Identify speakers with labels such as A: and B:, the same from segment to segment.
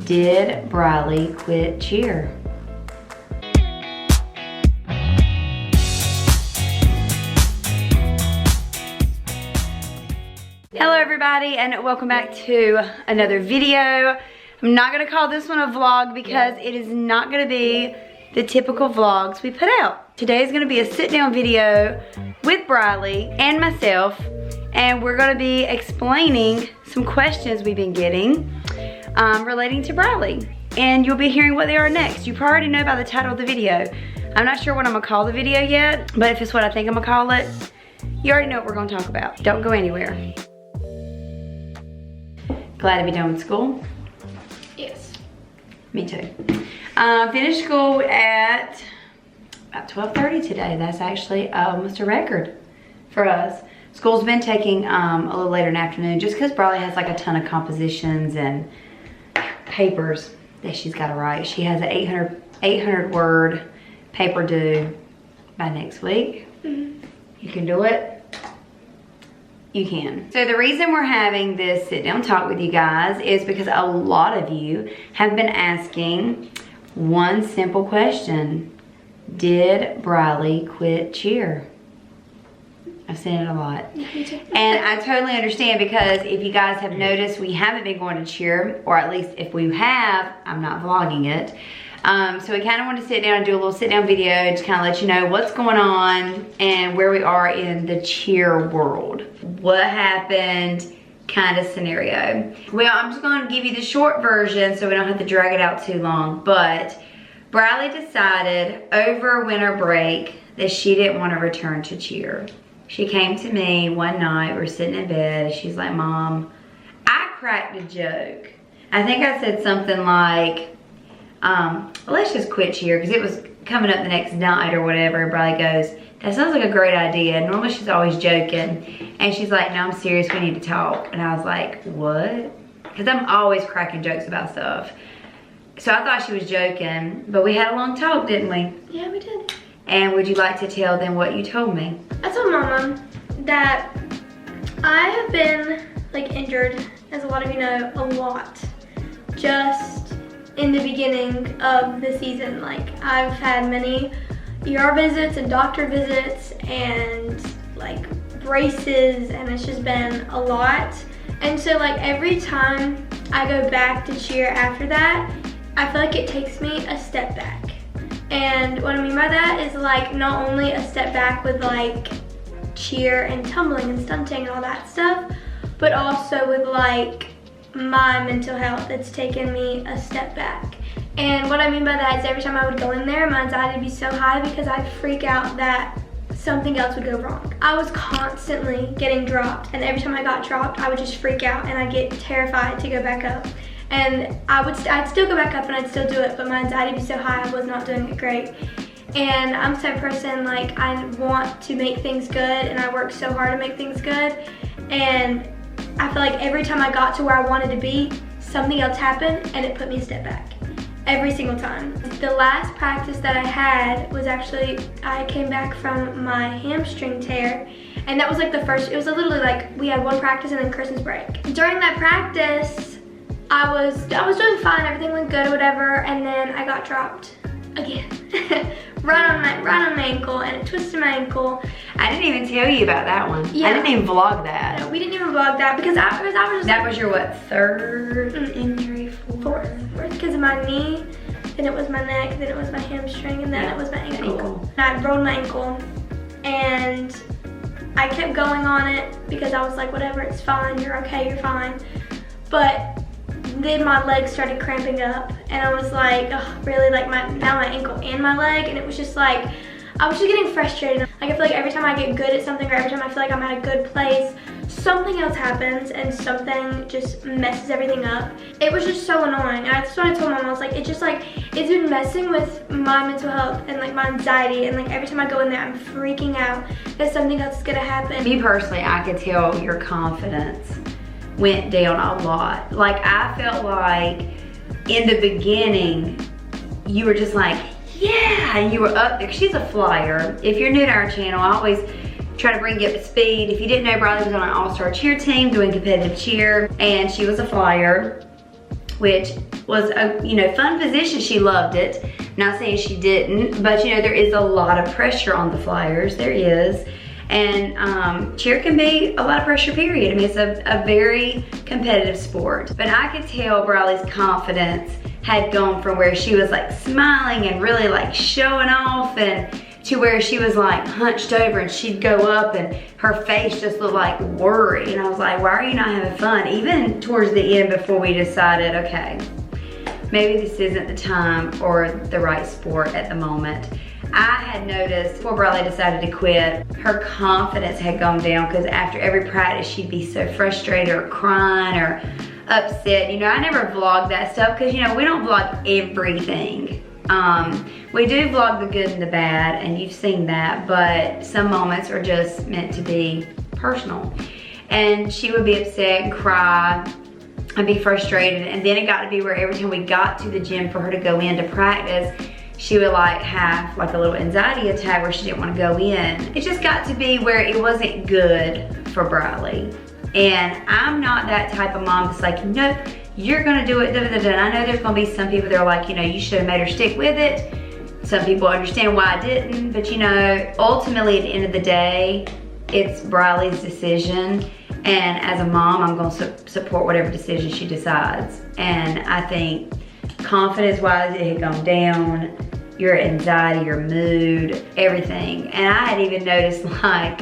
A: Did Briley quit cheer? Hello everybody and welcome back to another video. I'm not gonna call this one a vlog because it is not gonna be the typical vlogs we put out. Today is gonna be a sit down video with BRYLEIGH and myself, and we're gonna be explaining some questions we've been getting relating to BRYLEIGH. And you'll be hearing what they are next. You probably already know by the title of the video. I'm not sure what I'm gonna call the video yet, but if it's what I think I'm gonna call it, you already know what we're gonna talk about. Don't go anywhere. Glad to be done with school?
B: Yes.
A: Me too. Finished school at about 12:30 today. That's actually almost a record for us. School's been taking a little later in the afternoon just because BRYLEIGH has like a ton of compositions and papers that she's got to write. She has an 800 word paper due by next week. Mm-hmm. You can do it. You can. So the reason we're having this sit down talk with you guys is because a lot of you have been asking one simple question. Did BRYLEIGH quit cheer? I've seen it a lot.
B: Me too.
A: And I totally understand, because if you guys have noticed, we haven't been going to cheer, or at least if we have, I'm not vlogging it. So we kind of want to sit down and do a little sit down video and just kind of let you know what's going on and where we are in the cheer world. What happened kind of scenario. Well, I'm just going to give you the short version so we don't have to drag it out too long. But BRYLEIGH decided over winter break that she didn't want to return to cheer. She came to me one night, we were sitting in bed, and she's like, Mom, I cracked a joke. I think I said something like, let's just quit cheer, because it was coming up the next night or whatever. BRYLEIGH goes, that sounds like a great idea. Normally she's always joking. And she's like, no, I'm serious, we need to talk. And I was like, what? Because I'm always cracking jokes about stuff. So I thought she was joking, but we had a long talk, didn't we?
B: Yeah, we did.
A: And would you like to tell them what you told me?
B: I told my mom that I have been like injured, as a lot of you know, a lot. Just in the beginning of the season. Like, I've had many ER visits and doctor visits and like braces, and it's just been a lot. And so like every time I go back to cheer after that, I feel like it takes me a step back. And what I mean by that is like not only a step back with like cheer and tumbling and stunting and all that stuff, but also with like my mental health. It's taken me a step back. And what I mean by that is every time I would go in there, my anxiety would be so high because I'd freak out that something else would go wrong. I was constantly getting dropped, and every time I got dropped, I would just freak out and I'd get terrified to go back up. And I'd still go back up and I'd still do it, but my anxiety would be so high I was not doing it great. And I'm the type of person, like, I want to make things good, and I work so hard to make things good. And I feel like every time I got to where I wanted to be, something else happened and it put me a step back. Every single time. The last practice that I had was actually, I came back from my hamstring tear, and that was like the first, it was literally like, we had one practice and then Christmas break. During that practice, I was doing fine, everything went good or whatever, and then I got dropped again. right on my ankle, and it twisted my ankle.
A: I didn't even tell you about that one.
B: Yeah.
A: I didn't even vlog that.
B: No, we didn't even vlog that because I was just
A: that
B: like,
A: was your what, third injury?
B: Fourth, because of my knee, then it was my neck, then it was my hamstring, and then it was my ankle. And I rolled my ankle, and I kept going on it because I was like, whatever, it's fine, you're okay, you're fine. But then my legs started cramping up, and I was like, oh, really? Like now my ankle and my leg, and it was just like, I was just getting frustrated. Like, I feel like every time I get good at something, or every time I feel like I'm at a good place, something else happens and something just messes everything up. It was just so annoying. And that's what I told Mom. I was like, it's just like, it's been messing with my mental health and like my anxiety, and like every time I go in there, I'm freaking out that something else is gonna happen.
A: Me personally, I could tell your confidence went down a lot. Like, I felt like in the beginning, you were just like, yeah, and you were up there. She's a flyer. If you're new to our channel, I always try to bring you up to speed. If you didn't know, BRYLEIGH was on an all-star cheer team doing competitive cheer, and she was a flyer, which was a, you know, fun position. She loved it. Not saying she didn't, but you know, there is a lot of pressure on the Flyers. There is. And cheer can be a lot of pressure, period. I mean, it's a very competitive sport. But I could tell BRYLEIGH's confidence had gone from where she was like smiling and really like showing off, and to where she was like hunched over and she'd go up and her face just looked like worry. And I was like, why are you not having fun? Even towards the end, before we decided, okay, maybe this isn't the time or the right sport at the moment. I had noticed before BRYLEIGH decided to quit, her confidence had gone down, because after every practice she'd be so frustrated or crying or upset. You know, I never vlog that stuff because, you know, we don't vlog everything. We do vlog the good and the bad, and you've seen that, but some moments are just meant to be personal. And she would be upset and cry and be frustrated, and then it got to be where every time we got to the gym for her to go in to practice, she would like have like a little anxiety attack where she didn't want to go in. It just got to be where it wasn't good for BRYLEIGH. And I'm not that type of mom that's like, nope, you're gonna do it, da, da, da, da. And I know there's gonna be some people that are like, you know, you should have made her stick with it. Some people understand why I didn't, but you know, ultimately at the end of the day, it's BRYLEIGH's decision. And as a mom, I'm gonna support whatever decision she decides. And I think confidence-wise, it had gone down, your anxiety, your mood, everything. And I had even noticed, like,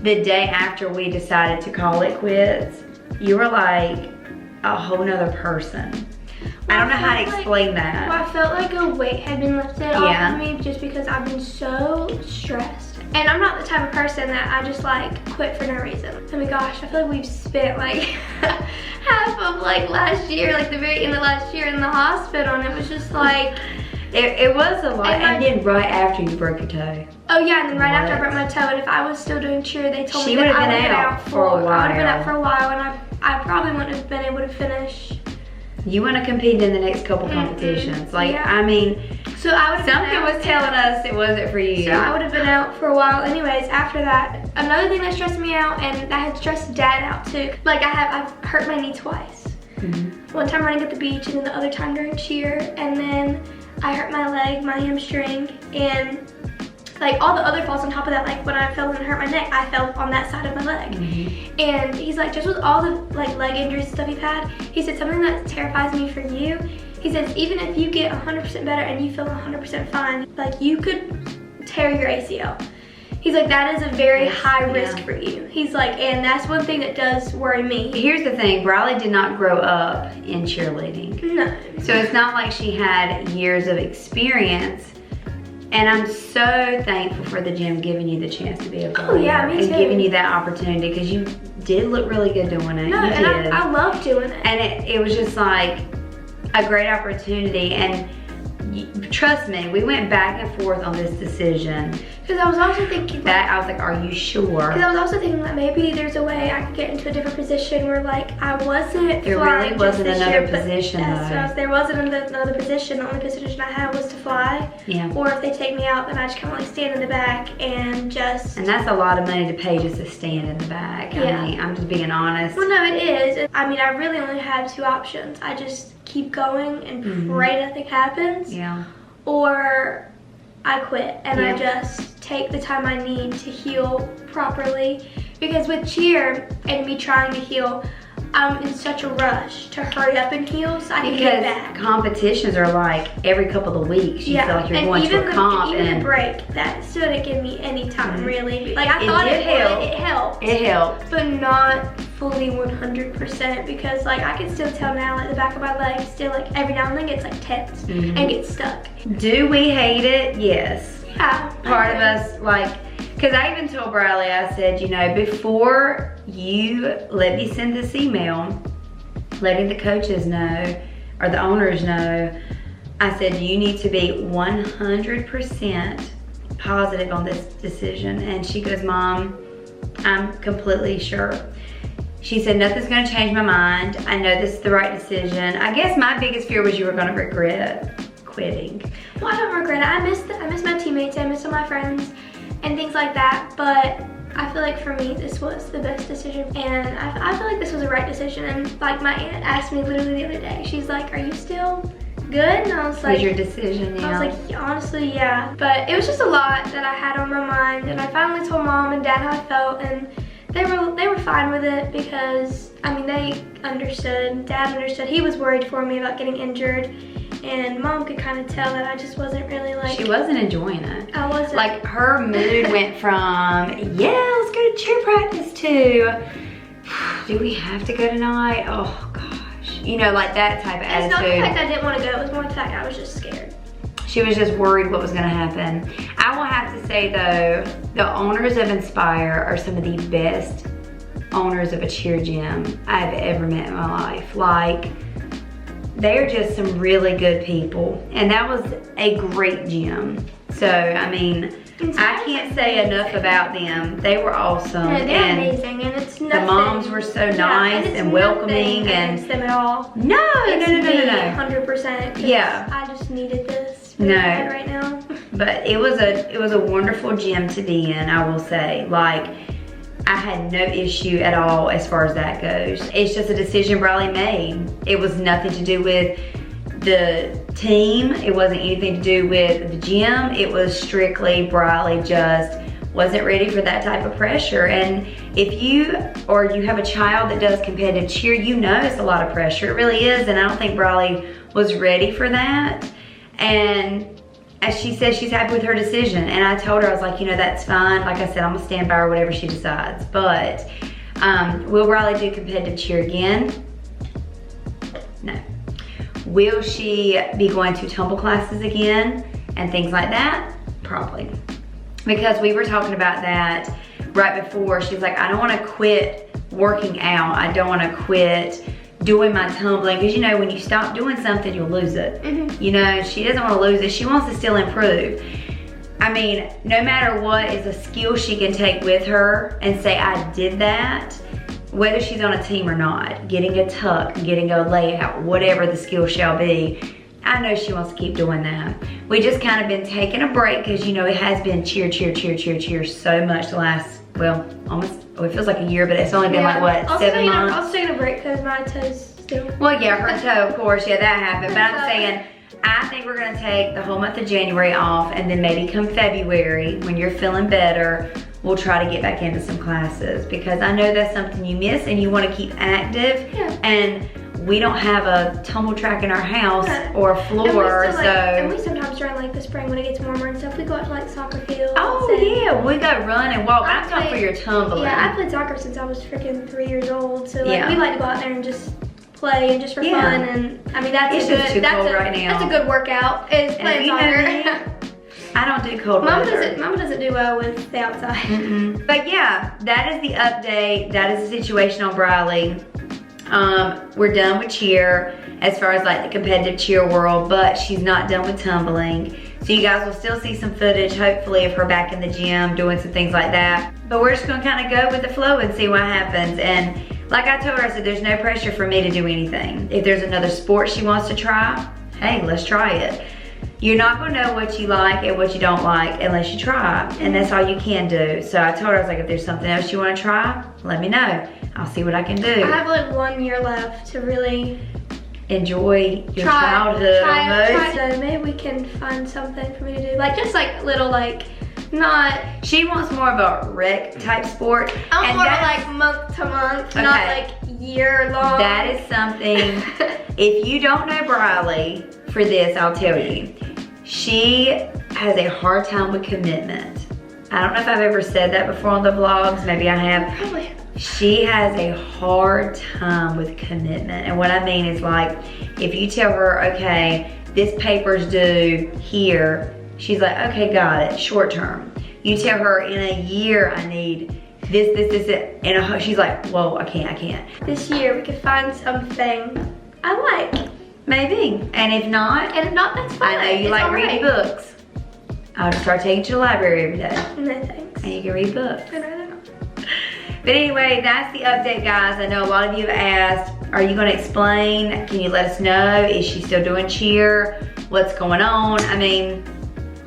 A: the day after we decided to call it quits, you were like a whole nother person. I don't know how to explain that.
B: Well, I felt like a weight had been lifted off of me, just because I've been so stressed. And I'm not the type of person that I just like quit for no reason. Oh my gosh, I feel like we've spent like half of like last year, like the very end of last year in the hospital, and it was just like,
A: it was a lot. And then right after you broke your toe.
B: Oh yeah, and then right after I broke my toe, and if I was still doing cheer, they told me that
A: I would have been out for a while.
B: I would have been out for a while, and I probably wouldn't have been able to finish.
A: You want to compete in the next couple competitions. Like, yeah. I mean,
B: so I would have
A: something was telling us it wasn't for you.
B: So I would have been out for a while anyways. After that, another thing that stressed me out, and that had stressed Dad out too. Like, I've hurt my knee twice. One time running at the beach, and then the other time during cheer, and then I hurt my leg, my hamstring, and like all the other falls on top of that. Like when I fell and hurt my neck, I fell on that side of my leg. And he's like, just with all the like leg injuries and stuff you've had, he said, something that terrifies me for you, he says, even if you get 100% better and you feel 100% fine, like you could tear your ACL. He's like, that is a very high risk for you. He's like, and that's one thing that does worry me.
A: Here's the thing, BRYLEIGH did not grow up in cheerleading.
B: No.
A: So it's not like she had years of experience. And I'm so thankful for the gym giving you the chance to be a player.
B: Oh yeah, me too.
A: And giving you that opportunity, because you did look really good doing it.
B: No,
A: you
B: and
A: did.
B: I love doing it.
A: And it was just like a great opportunity. And trust me, we went back and forth on this decision.
B: Because I was also thinking
A: that, I was like, are you sure?
B: Because I was also thinking that maybe there's a way I could get into a different position where like I wasn't
A: There really wasn't another position
B: though. There wasn't another position. The only position I had was to fly.
A: Yeah.
B: Or if they take me out, then I just kind of like stand in the back and just...
A: And that's a lot of money to pay just to stand in the back.
B: Yeah.
A: I mean, I'm just being honest.
B: Well, no, it is. I mean, I really only had two options. I just keep going and pray nothing happens.
A: Yeah.
B: Or I quit and I just take the time I need to heal properly. Because with cheer and me trying to heal, I'm in such a rush to hurry up and heal so I can get back.
A: Because competitions are like every couple of weeks. You feel like you're going to a comp.
B: And even the break, that still didn't give me any time really. Like I thought it would. It helped.
A: It helped.
B: But not fully 100%, because like I can still tell now, like the back of my leg still like every now and then gets like tense and gets stuck.
A: Do we hate it? Yes.
B: Yeah.
A: Part of us, like, because I even told BRYLEIGH, I said, you know, before you let me send this email, letting the coaches know, or the owners know, I said, you need to be 100% positive on this decision. And she goes, Mom, I'm completely sure. She said, nothing's gonna change my mind. I know this is the right decision. I guess my biggest fear was you were gonna regret quitting.
B: Well, I don't regret it. I miss my teammates, I miss all my friends and things like that, but I feel like for me, this was the best decision. And I feel like this was the right decision. And like my aunt asked me literally the other day, she's like, are you still good? And I was like,
A: was your decision, yeah.
B: I was like, honestly, yeah. But it was just a lot that I had on my mind. And I finally told Mom and Dad how I felt. And they were fine with it because, I mean, they understood. Dad understood. He was worried for me about getting injured. And Mom could kind of tell that I just wasn't really like...
A: She wasn't enjoying it.
B: I wasn't.
A: Like, her mood went from, yeah, let's go to cheer practice, to, do we have to go tonight? Oh, gosh. You know, like that type of attitude.
B: It's not the fact I didn't want to go. It was more the fact I was just scared.
A: She was just worried what was going to happen. I will have to say, though, the owners of Inspire are some of the best owners of a cheer gym I've ever met in my life. Like, they're just some really good people. And that was a great gym. So, I mean, I can't say enough about them. They were awesome.
B: No, they're amazing, and it's nothing.
A: The moms were so nice and welcoming, and
B: them at all.
A: No.
B: 100%.
A: Yeah.
B: I just needed this really bad right now.
A: But it was a wonderful gym to be in, I will say. Like, I had no issue at all as far as that goes. It's just a decision BRYLEIGH made. It was nothing to do with the team. It wasn't anything to do with the gym. It was strictly BRYLEIGH just wasn't ready for that type of pressure. And if you have a child that does competitive cheer, you know it's a lot of pressure. It really is. And I don't think BRYLEIGH was ready for that. And as she said, she's happy with her decision. And I told her, I was like, you know, that's fine. Like I said, I'm gonna stand by her whatever she decides. But will BRYLEIGH do competitive cheer again? No. Will she be going to tumble classes again and things like that? Probably. Because we were talking about that right before. She was like, I don't wanna quit working out. I don't wanna quit doing my tumbling, because you know when you stop doing something you'll lose it. You know, she doesn't want to lose it. She wants to still improve. I mean, no matter what is a skill she can take with her and say, I did that, whether she's on a team or not, getting a tuck, getting a layout, whatever the skill shall be, I know she wants to keep doing that. We just kind of been taking a break because, you know, it has been cheer so much the last, well, almost, it feels like a year, but it's only been like, what, 7 months?
B: I was taking a break because my toes still.
A: Well, yeah, her toe, of course, yeah, that happened. But I'm saying, I think we're gonna take the whole month of January off, and then maybe come February, when you're feeling better, we'll try to get back into some classes, because I know that's something you miss and you wanna keep active.
B: Yeah.
A: And we don't have a tumble track in our house or a floor,
B: and we sometimes during like the spring when it gets warmer and stuff, we go out to like soccer fields.
A: Oh yeah, we go run and walk. I'm talking for your tumbling.
B: Yeah, I played soccer since I was freaking 3 years old, so like we like to go out there and just play and just for fun. And I mean that's a good workout is playing soccer. I
A: don't do cold weather.
B: Mama doesn't do well with the outside.
A: But yeah, that is the update. That is the situation on BRYLEIGH. We're done with cheer as far as like the competitive cheer world, but she's not done with tumbling. So you guys will still see some footage, hopefully, of her back in the gym doing some things like that. But we're just gonna kind of go with the flow and see what happens. And like I told her, I said, there's no pressure for me to do anything. If there's another sport she wants to try, hey, let's try it. You're not gonna know what you like and what you don't like unless you try, and that's all you can do. So I told her, I was like, if there's something else you wanna try, let me know. I'll see what I can do.
B: I have like 1 year left to really
A: enjoy your childhood almost.
B: So maybe we can find something for me to do. Like just like little like, not.
A: She wants more of a rec type sport.
B: I want more like month to month, not like year long.
A: That is something, if you don't know BRYLEIGH for this, I'll tell you. She has a hard time with commitment. I don't know if I've ever said that before on the vlogs, maybe I have.
B: Probably.
A: She has a hard time with commitment. And what I mean is like, if you tell her, okay, this paper's due here, she's like, okay, got it, short term. You tell her in a year, I need this, and she's like, whoa, I can't.
B: This year we could find something I like.
A: Maybe, and if not,
B: that's fine.
A: I know you like reading books. I'll just start taking you to the library every day.
B: No thanks.
A: And you can read books.
B: I'd rather not.
A: But anyway, that's the update, guys. I know a lot of you have asked, are you gonna explain? Can you let us know? Is she still doing cheer? What's going on? I mean,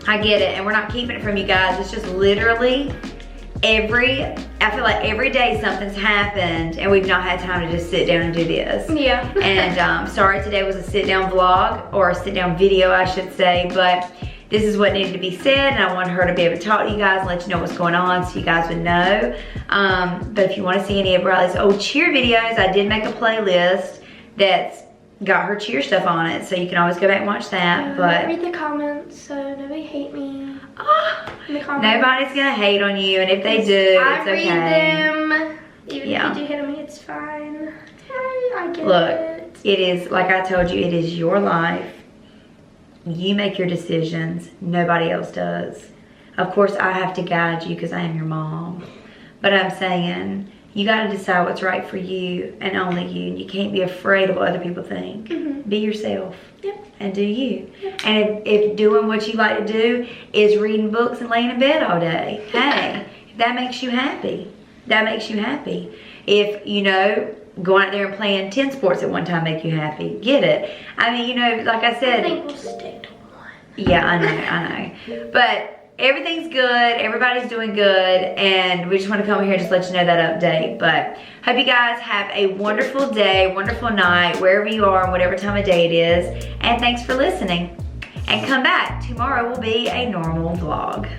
A: I get it, and we're not keeping it from you guys. It's just literally I feel like every day something's happened and we've not had time to just sit down and do this.
B: Yeah.
A: And sorry today was a sit down vlog, or a sit down video I should say, but this is what needed to be said, and I wanted her to be able to talk to you guys and let you know what's going on so you guys would know. But if you want to see any of Bryleigh's old cheer videos, I did make a playlist that's got her cheer stuff on it, so you can always go back and watch that. But
B: read the comments, so nobody hate me. In the comments.
A: Nobody's gonna hate on you, and if they do,
B: I
A: it's
B: read
A: okay.
B: them. Even if you do hit on me, it's fine. I get it.
A: It is, like I told you, it is your life. You make your decisions. Nobody else does. Of course, I have to guide you because I am your mom. But I'm saying, you got to decide what's right for you and only you. And you can't be afraid of what other people think. Be yourself. And do you. And if doing what you like to do is reading books and laying in bed all day, hey, if that makes you happy, that makes you happy. If, you know, going out there and playing 10 sports at one time make you happy, get it. I mean, you know, like I said.
B: I think we'll stick to one.
A: Yeah, I know. But everything's good. Everybody's doing good. And we just want to come here and just let you know that update. But hope you guys have a wonderful day, wonderful night, wherever you are, whatever time of day it is. And thanks for listening. And come back. Tomorrow will be a normal vlog.